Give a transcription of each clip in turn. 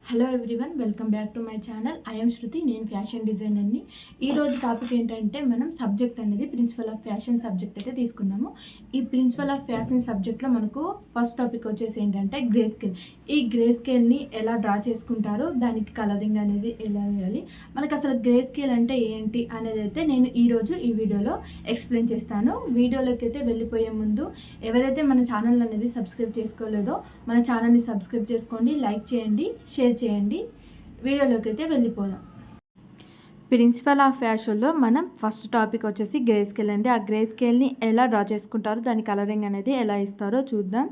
Hello everyone, welcome back to my channel. I'm Shruti. నేను fashion డిజైనర్ని. ఈరోజు topic ఏంటంటే మనం సబ్జెక్ట్ అనేది ప్రిన్సిపల్ ఆఫ్ ఫ్యాషన్ సబ్జెక్ట్ అయితే తీసుకుందాము. ఈ ప్రిన్సిపల్ ఆఫ్ ఫ్యాషన్ సబ్జెక్ట్లో మనకు ఫస్ట్ టాపిక్ వచ్చేసి ఏంటంటే గ్రే స్కేల్. ఈ గ్రే స్కేల్ని ఎలా డ్రా చేసుకుంటారు, దానికి కలరింగ్ అనేది ఎలా వేయాలి, మనకు అసలు గ్రే స్కేల్ అంటే ఏంటి అనేది అయితే నేను ఈరోజు ఈ వీడియోలో ఎక్స్ప్లెయిన్ చేస్తాను. వీడియోలోకి అయితే వెళ్ళిపోయే ముందు ఎవరైతే మన ఛానల్ అనేది సబ్స్క్రైబ్ చేసుకోలేదో మన ఛానల్ని సబ్స్క్రైబ్ చేసుకోండి, లైక్ చేయండి, షేర్ చేయండి. వీడియోలోకి అయితే వెళ్ళిపోదాం. ప్రిన్సిపల్ ఆఫ్ ఫ్యాషన్లో మనం ఫస్ట్ టాపిక్ వచ్చేసి గ్రే స్కేల్ అండి. ఆ గ్రే స్కేల్ని ఎలా డ్రా చేసుకుంటారో, దాని కలరింగ్ అనేది ఎలా ఇస్తారో చూద్దాం.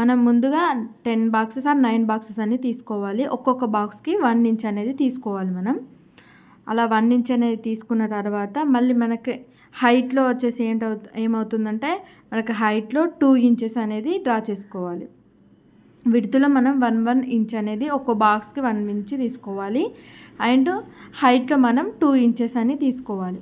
మనం ముందుగా 10 బాక్సెస్ ఆర్ 9 బాక్సెస్ అని తీసుకోవాలి. ఒక్కొక్క బాక్స్కి 1 ఇంచ్ అనేది తీసుకోవాలి. మనం అలా 1 ఇంచ్ అనేది తీసుకున్న తర్వాత మళ్ళీ మనకి హైట్లో వచ్చేసి ఏమవుతుందంటే మనకి హైట్లో 2 ఇంచెస్ అనేది డ్రా చేసుకోవాలి. విడ్త్లో మనం 1 ఇంచ్ అనేది ఒక బాక్స్కి 1 ఇంచ్ తీసుకోవాలి. అండ్ హైట్లో మనం 2 ఇంచెస్ అని తీసుకోవాలి.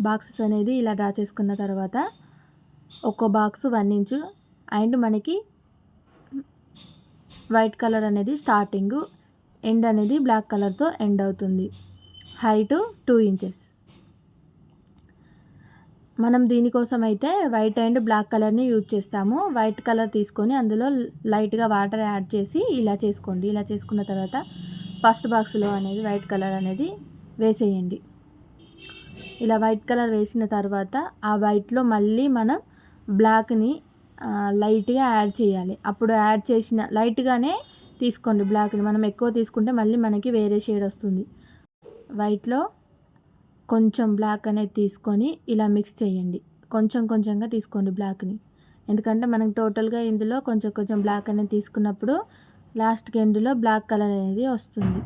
బాక్సెస్ అనేది ఇలా డ్రా చేసుకున్న తర్వాత ఒక్కో బాక్స్ 1 ఇంచు అండ్ మనకి వైట్ కలర్ అనేది స్టార్టింగ్, ఎండ్ అనేది బ్లాక్ కలర్తో ఎండ్ అవుతుంది. Height 2 inches. మనం దీనికోసం అయితే వైట్ అండ్ బ్లాక్ కలర్ని యూజ్ చేస్తాము. వైట్ కలర్ తీసుకొని అందులో లైట్గా వాటర్ యాడ్ చేసి ఇలా చేసుకోండి. ఇలా చేసుకున్న తర్వాత ఫస్ట్ బాక్స్లో అనేది వైట్ కలర్ అనేది వేసేయండి. ఇలా వైట్ కలర్ వేసిన తర్వాత ఆ వైట్లో మళ్ళీ మనం బ్లాక్ని లైట్గా యాడ్ చేయాలి. అప్పుడు యాడ్ చేసిన లైట్గానే తీసుకోండి బ్లాక్ని. మనం ఎక్కువ తీసుకుంటే మళ్ళీ మనకి వేరే షేడ్ వస్తుంది. వైట్లో కొంచెం బ్లాక్ అనేది తీసుకొని ఇలా మిక్స్ చేయండి. కొంచెం కొంచెంగా తీసుకోండి బ్లాక్ని. ఎందుకంటే మనకి టోటల్గా ఇందులో కొంచెం కొంచెం బ్లాక్ అనేది తీసుకున్నప్పుడు లాస్ట్కి ఎండ్లో బ్లాక్ కలర్ అనేది వస్తుంది.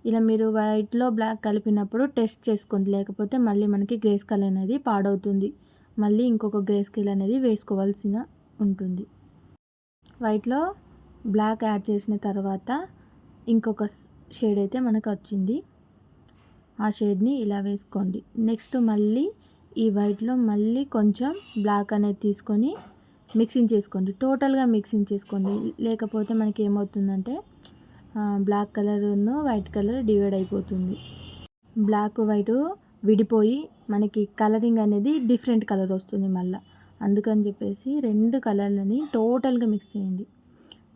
ఇలా మీరు వైట్లో బ్లాక్ కలిపినప్పుడు టెస్ట్ చేసుకోండి, లేకపోతే మళ్ళీ మనకి గ్రే స్కేల్ అనేది పాడవుతుంది. మళ్ళీ ఇంకొక గ్రే స్కేల్ అనేది వేసుకోవాల్సిన ఉంటుంది. వైట్లో బ్లాక్ యాడ్ చేసిన తర్వాత ఇంకొక షేడ్ అయితే మనకు వచ్చింది. ఆ షేడ్ని ఇలా వేసుకోండి. నెక్స్ట్ మళ్ళీ ఈ వైట్లో మళ్ళీ కొంచెం బ్లాక్ అనేది తీసుకొని మిక్సింగ్ చేసుకోండి. టోటల్గా మిక్సింగ్ చేసుకోండి, లేకపోతే మనకి ఏమవుతుందంటే బ్లాక్ కలర్ను వైట్ కలర్ డివైడ్ అయిపోతుంది. బ్లాక్ వైట్ విడిపోయి మనకి కలరింగ్ అనేది డిఫరెంట్ కలర్ వస్తుంది మళ్ళీ. అందుకని చెప్పేసి 2 కలర్లని టోటల్గా మిక్స్ చేయండి.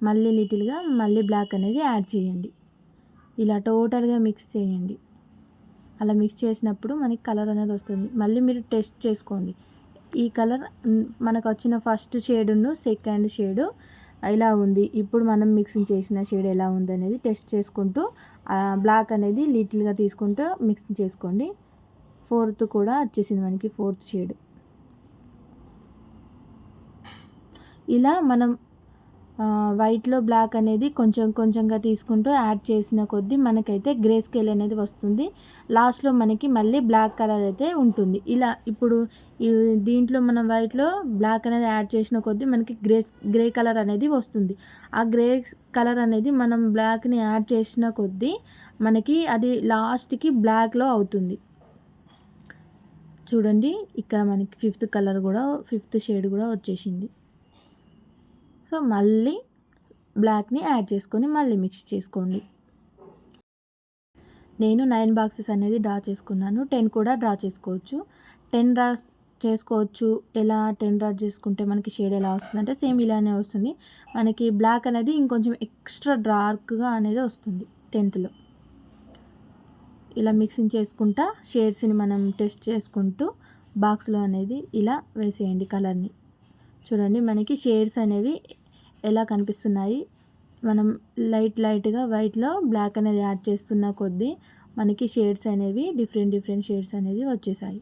మళ్ళీ లిటిల్గా మళ్ళీ బ్లాక్ అనేది యాడ్ చేయండి. ఇలా టోటల్గా మిక్స్ చేయండి. అలా మిక్స్ చేసినప్పుడు మనకి కలర్ అనేది వస్తుంది. మళ్ళీ మీరు టెస్ట్ చేసుకోండి. ఈ కలర్ మనకు వచ్చిన ఫస్ట్ షేడును సెకండ్ షేడు ఇలా ఉంది. ఇప్పుడు మనం మిక్సింగ్ చేసిన షేడ్ ఎలా ఉంది అనేది టెస్ట్ చేసుకుంటూ బ్లాక్ అనేది లిటిల్గా తీసుకుంటూ మిక్సింగ్ చేసుకోండి. 4th కూడా వచ్చేసింది మనకి 4th షేడ్. ఇలా మనం వైట్లో బ్లాక్ అనేది కొంచెం కొంచెంగా తీసుకుంటూ యాడ్ చేసిన కొద్దీ మనకైతే గ్రే స్కేల్ అనేది వస్తుంది. లాస్ట్లో మనకి మళ్ళీ బ్లాక్ కలర్ అయితే ఉంటుంది. ఇలా ఇప్పుడు దీంట్లో మనం వైట్లో బ్లాక్ అనేది యాడ్ చేసిన కొద్దీ మనకి గ్రే కలర్ అనేది వస్తుంది. ఆ గ్రే కలర్ అనేది మనం బ్లాక్ని యాడ్ చేసిన కొద్దీ మనకి అది లాస్ట్కి బ్లాక్లో అవుతుంది. చూడండి, ఇక్కడ మనకి 5th షేడ్ కూడా వచ్చేసింది. సో మళ్ళీ బ్లాక్ని యాడ్ చేసుకొని మళ్ళీ మిక్స్ చేసుకోండి. నేను 9 బాక్సెస్ అనేది డ్రా చేసుకున్నాను. 10 కూడా డ్రా చేసుకోవచ్చు. 10 డ్రా చేసుకోవచ్చు. ఎలా 10 డ్రా చేసుకుంటే మనకి షేడ్ ఎలా వస్తుందంటే సేమ్ ఇలానే వస్తుంది. మనకి బ్లాక్ అనేది ఇంకొంచెం ఎక్స్ట్రా డార్క్గా అనేది వస్తుంది 10thలో. ఇలా మిక్సింగ్ చేసుకుంటా షేడ్స్ని మనం టెస్ట్ చేసుకుంటూ బాక్స్లో అనేది ఇలా వేసేయండి కలర్ని. చూడండి, మనకి షేడ్స్ అనేవి ఎలా కనిపిస్తున్నాయి. మనం లైట్గా వైట్లో బ్లాక్ అనేది యాడ్ చేస్తున్న కొద్దీ మనకి షేడ్స్ అనేవి డిఫరెంట్ షేడ్స్ అనేది వచ్చేసాయి.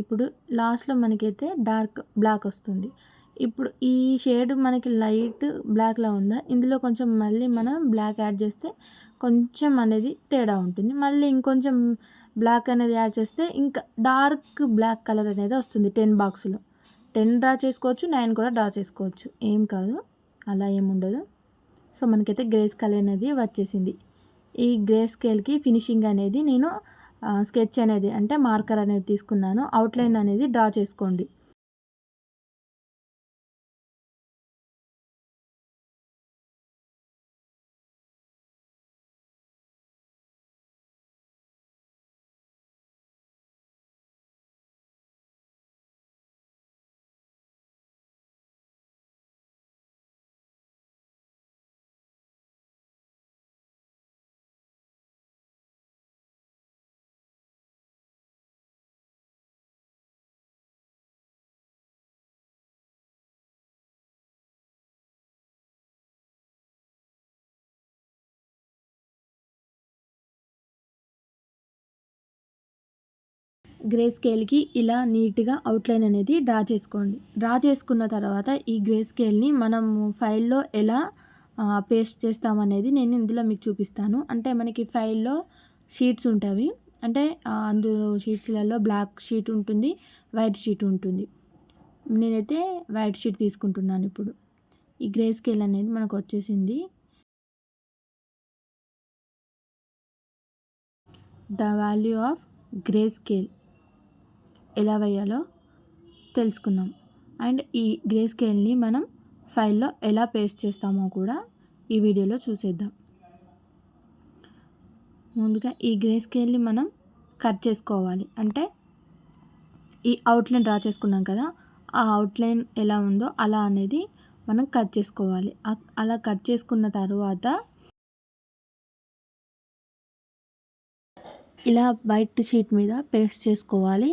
ఇప్పుడు లాస్ట్లో మనకైతే డార్క్ బ్లాక్ వస్తుంది. ఇప్పుడు ఈ షేడ్ మనకి లైట్ బ్లాక్లా ఉందా, ఇందులో కొంచెం మళ్ళీ మనం బ్లాక్ యాడ్ చేస్తే కొంచెం అనేది తేడా ఉంటుంది. మళ్ళీ ఇంకొంచెం బ్లాక్ అనేది యాడ్ చేస్తే ఇంకా డార్క్ బ్లాక్ కలర్ అనేది వస్తుంది 10 బాక్స్‌లో. 10 డ్రా చేసుకోవచ్చు, 9 కూడా డ్రా చేసుకోవచ్చు. ఏం కాదు, అలా ఏముండదు. సో మనకైతే గ్రే స్కేల్ అనేది వచ్చేసింది. ఈ గ్రే స్కేల్‌కి ఫినిషింగ్ అనేది నేను స్కెచ్ అనేది అంటే మార్కర్ అనేది తీసుకున్నాను. అవుట్‌లైన్ అనేది డ్రా చేసుకోండి. గ్రే స్కేల్‌కి ఇలా నీట్‌గా అవుట్‌లైన్ అనేది డ్రా చేసుకోండి. డ్రా చేసుకున్న తర్వాత ఈ గ్రే స్కేల్‌ని మనము ఫైల్‌లో ఎలా పేస్ట్ చేస్తామనేది నేను ఇందులో మీకు చూపిస్తాను. అంటే మనకి ఫైల్‌లో షీట్స్ ఉంటవి. అంటే అందులో షీట్స్‌లలో బ్లాక్ షీట్ ఉంటుంది, వైట్ షీట్ ఉంటుంది. నేనైతే వైట్ షీట్ తీసుకుంటున్నాను ఇప్పుడు. ఈ గ్రే స్కేల్ అనేది మనకు వచ్చేసింది. The value of grey scale ఎలా వేయాలో తెలుసుకున్నాం. అండ్ ఈ గ్రే స్కేల్‌ని మనం ఫైల్‌లో ఎలా పేస్ట్ చేస్తామో కూడా ఈ వీడియోలో చూసేద్దాం. ముందుగా ఈ గ్రే స్కేల్‌ని మనం కట్ చేసుకోవాలి. అంటే ఈ అవుట్‌లైన్ డ్రా చేసుకున్నాం కదా! ఆ అవుట్‌లైన్ ఎలా ఉందో అలా అనేది మనం కట్ చేసుకోవాలి. అలా కట్ చేసుకున్న తరువాత ఇలా వైట్ షీట్ మీద పేస్ట్ చేసుకోవాలి.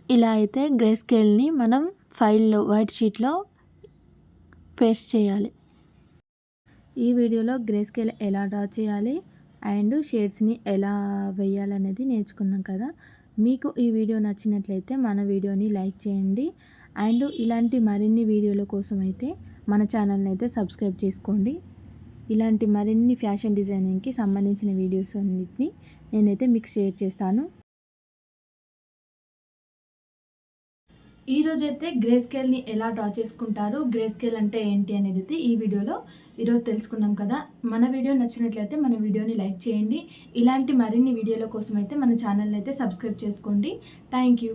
ఇలా అయితే గ్రే స్కేల్‌ని మనం ఫైల్‌లో వైట్ షీట్‌లో పేస్ట్ చేయాలి. ఈ వీడియోలో గ్రే స్కేల్ ఎలా డ్రా చేయాలి అండ్ షేడ్స్‌ని ఎలా వేయాలనేది నేర్చుకున్నాం కదా! మీకు ఈ వీడియో నచ్చినట్లయితే మన వీడియోని లైక్ చేయండి. అండ్ ఇలాంటి మరిన్ని వీడియోల కోసం అయితే మన ఛానల్‌ని అయితే సబ్స్క్రైబ్ చేసుకోండి. ఇలాంటి మరిన్ని ఫ్యాషన్ డిజైనింగ్‌కి సంబంధించిన వీడియోస్ అన్నిటిని నేనైతే మీకు షేర్ చేస్తాను. ఈరోజైతే గ్రే స్కేల్‌ని ఎలా డ్రా చేసుకుంటారు, గ్రే స్కేల్ అంటే ఏంటి అనేది అయితే ఈ వీడియోలో ఈరోజు తెలుసుకున్నాం కదా! మన వీడియో నచ్చినట్లయితే మన వీడియోని లైక్ చేయండి. ఇలాంటి మరిన్ని వీడియోల కోసం అయితే మన ఛానల్‌ని అయితే సబ్స్క్రైబ్ చేసుకోండి. Thank you.